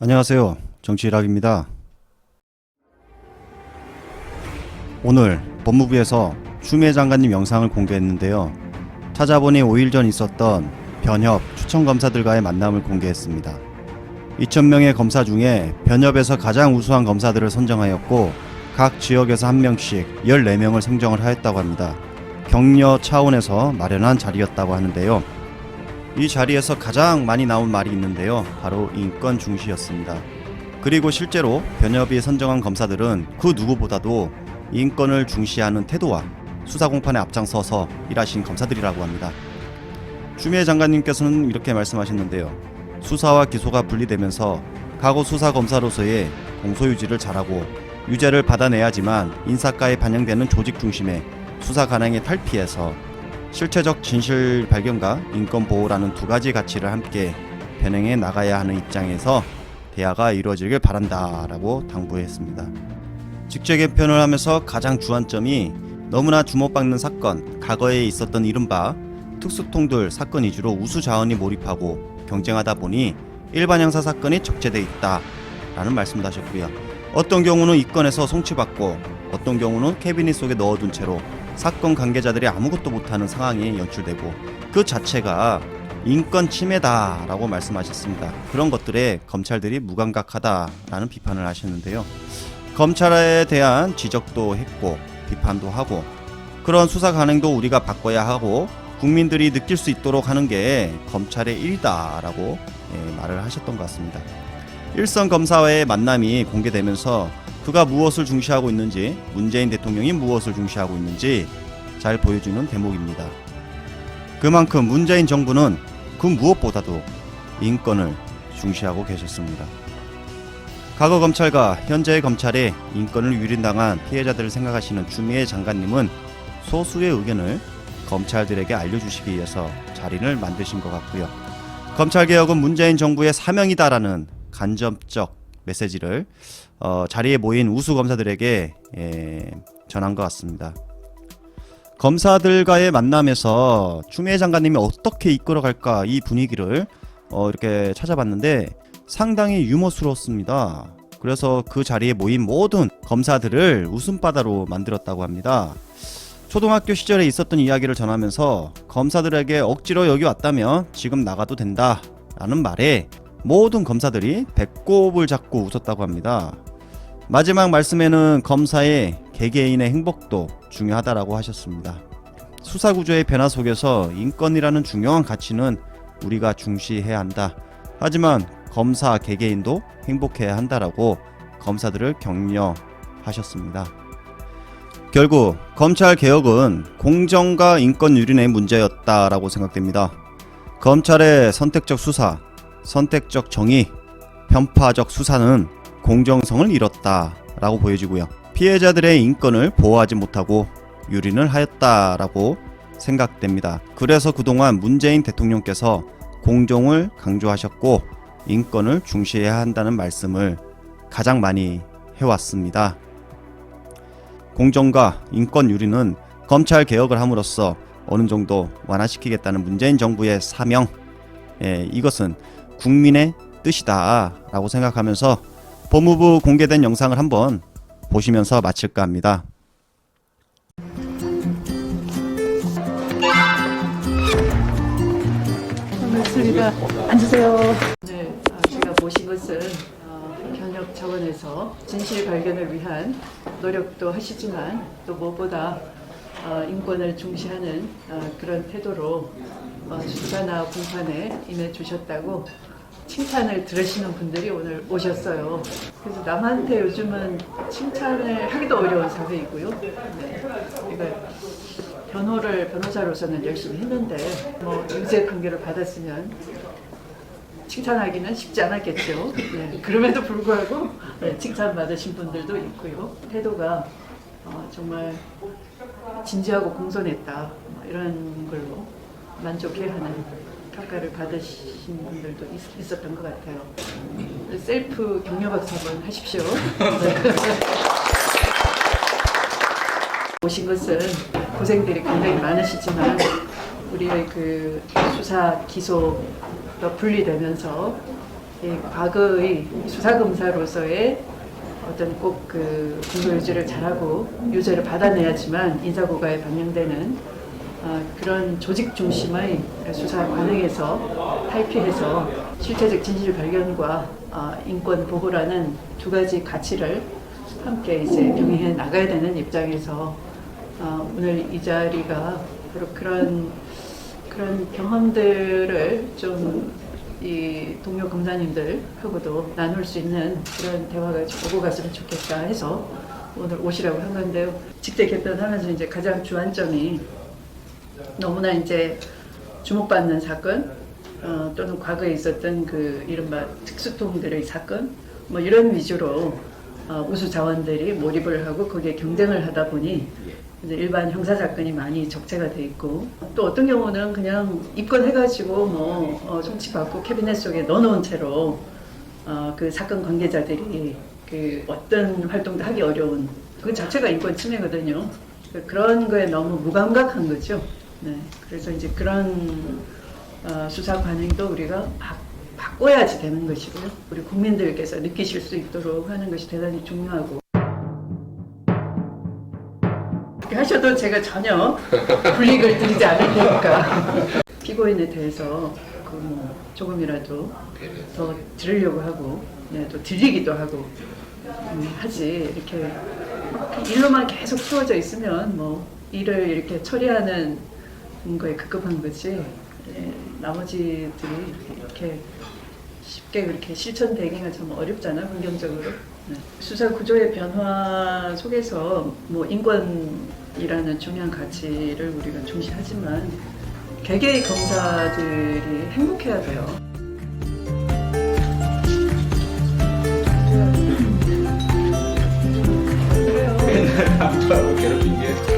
안녕하세요. 정치일학입니다. 오늘 법무부에서 추미애 장관님 영상을 공개했는데요. 찾아보니 5일 전 있었던 변협 추천검사들과의 만남을 공개했습니다. 2,000명의 검사 중에 변협에서 가장 우수한 검사들을 선정하였고 각 지역에서 한 명씩 14명을 선정을 하였다고 합니다. 격려 차원에서 마련한 자리였다고 하는데요. 이 자리에서 가장 많이 나온 말이 있는데요. 바로 인권 중시였습니다. 그리고 실제로 변협이 선정한 검사들은 그 누구보다도 인권을 중시하는 태도와 수사공판에 앞장서서 일하신 검사들이라고 합니다. 추미애 장관님께서는 이렇게 말씀하셨는데요. 수사와 기소가 분리되면서 과거 수사검사로서의 공소유지를 잘하고 유죄를 받아내야지만 인사가에 반영되는 조직 중심의 수사 관행에 탈피해서 실체적 진실 발견과 인권 보호라는 두 가지 가치를 함께 변행해 나가야 하는 입장에서 대화가 이루어지길 바란다라고 당부했습니다. 직책 개편을 하면서 가장 주안점이 너무나 주목받는 사건, 과거에 있었던 이른바 특수통들 사건 위주로 우수 자원이 몰입하고 경쟁하다 보니 일반 형사 사건이 적재돼 있다라는 말씀도 하셨고요. 어떤 경우는 이건에서 송치받고 어떤 경우는 캐비닛 속에 넣어둔 채로 사건 관계자들이 아무것도 못하는 상황이 연출되고 그 자체가 인권 침해다라고 말씀하셨습니다. 그런 것들에 검찰들이 무감각하다라는 비판을 하셨는데요. 검찰에 대한 지적도 했고 비판도 하고 그런 수사 관행도 우리가 바꿔야 하고 국민들이 느낄 수 있도록 하는 게 검찰의 일이다라고 말을 하셨던 것 같습니다. 일선 검사와의 만남이 공개되면서 그가 무엇을 중시하고 있는지, 문재인 대통령이 무엇을 중시하고 있는지 잘 보여주는 대목입니다. 그만큼 문재인 정부는 그 무엇보다도 인권을 중시하고 계셨습니다. 과거 검찰과 현재의 검찰에 인권을 유린당한 피해자들을 생각하시는 추미애 장관님은 소수의 의견을 검찰들에게 알려주시기 위해서 자리를 만드신 것 같고요. 검찰개혁은 문재인 정부의 사명이다라는 간접적 메시지를 자리에 모인 우수 검사들에게 전한 것 같습니다. 검사들과의 만남에서 추미애 장관님이 어떻게 이끌어갈까 이 분위기를 이렇게 찾아봤는데 상당히 유머스러웠습니다. 그래서 그 자리에 모인 모든 검사들을 웃음바다로 만들었다고 합니다. 초등학교 시절에 있었던 이야기를 전하면서 검사들에게 억지로 여기 왔다면 지금 나가도 된다라는 말에 모든 검사들이 배꼽을 잡고 웃었다고 합니다. 마지막 말씀에는 검사의 개개인의 행복도 중요하다라고 하셨습니다. 수사구조의 변화 속에서 인권이라는 중요한 가치는 우리가 중시해야 한다. 하지만 검사 개개인도 행복해야 한다라고 검사들을 격려하셨습니다. 결국 검찰 개혁은 공정과 인권 유린의 문제였다라고 생각됩니다. 검찰의 선택적 수사, 선택적 정의, 편파적 수사는 공정성을 잃었다라고 보여지고요. 피해자들의 인권을 보호하지 못하고 유린을 하였다라고 생각됩니다. 그래서 그동안 문재인 대통령께서 공정을 강조하셨고 인권을 중시해야 한다는 말씀을 가장 많이 해왔습니다. 공정과 인권 유린은 검찰 개혁을 함으로써 어느 정도 완화시키겠다는 문재인 정부의 사명, 이것은 국민의 뜻이다 라고 생각하면서 법무부 공개된 영상을 한번 보시면서 마칠까 합니다. 반갑습니다. 앉으세요. 오늘 제가 모신 것은 변협 차원에서 진실 발견을 위한 노력도 하시지만 또 무엇보다 인권을 중시하는 그런 태도로 수사나 공판에 임해 주셨다고 칭찬을 들으시는 분들이 오늘 오셨어요. 그래서 남한테 요즘은 칭찬을 하기도 어려운 사회이고요. 그러니까 변호사로서는 열심히 했는데 유죄 판결을 받았으면 칭찬하기는 쉽지 않았겠죠. 그럼에도 불구하고 칭찬받으신 분들도 있고요. 태도가 정말 진지하고 공손했다 이런 걸로 만족해하는 평가를 받으신 분들도 있었던 것 같아요. 셀프 격려 박수 한번 하십시오. 오신 것은 고생들이 굉장히 많으시지만 우리의 그 수사 기소가 분리되면서 이 과거의 수사검사로서의 어떤 꼭 그 공소 유지를 잘하고 유죄를 받아내야지만 인사고과에 반영되는 그런 조직 중심의 수사 관행에서 탈피해서 실체적 진실 발견과 인권 보호라는 두 가지 가치를 함께 이제 병행해 나가야 되는 입장에서 오늘 이 자리가 바로 그런 경험들을 좀 이 동료 검사님들하고도 나눌 수 있는 그런 대화가 좀 오고 갔으면 좋겠다 해서 오늘 오시라고 한 건데요. 직대 개편하면서 이제 가장 주안점이 너무나 이제 주목받는 사건 또는 과거에 있었던 그 이른바 특수통들의 사건 뭐 이런 위주로 우수 자원들이 몰입을 하고 거기에 경쟁을 하다 보니 이제 일반 형사 사건이 많이 적재가 돼 있고 또 어떤 경우는 그냥 입건해가지고 뭐 송치받고 캐비넷 속에 넣어놓은 채로 그 사건 관계자들이 그 어떤 활동도 하기 어려운 그 자체가 인권 침해거든요. 그런 거에 너무 무감각한 거죠. 네, 그래서 이제 그런 수사 관행도 우리가 바꿔야지 되는 것이고요. 우리 국민들께서 느끼실 수 있도록 하는 것이 대단히 중요하고. 하셔도 제가 전혀 불이익을 드리지 않을 테니까 피고인에 대해서 그 뭐 조금이라도 더 들으려고 하고 또 들리기도 하고 하지 이렇게 일로만 계속 채워져 있으면 뭐 일을 이렇게 처리하는 거에 급급한 거지 나머지들이 이렇게 쉽게 그렇게 실천되기가 좀 어렵잖아 환경적으로. 수사 구조의 변화 속에서 뭐 인권이라는 중요한 가치를 우리가 중시하지만 개개의 검사들이 행복해야 돼요. 맨날 남자하고 괴롭힌 게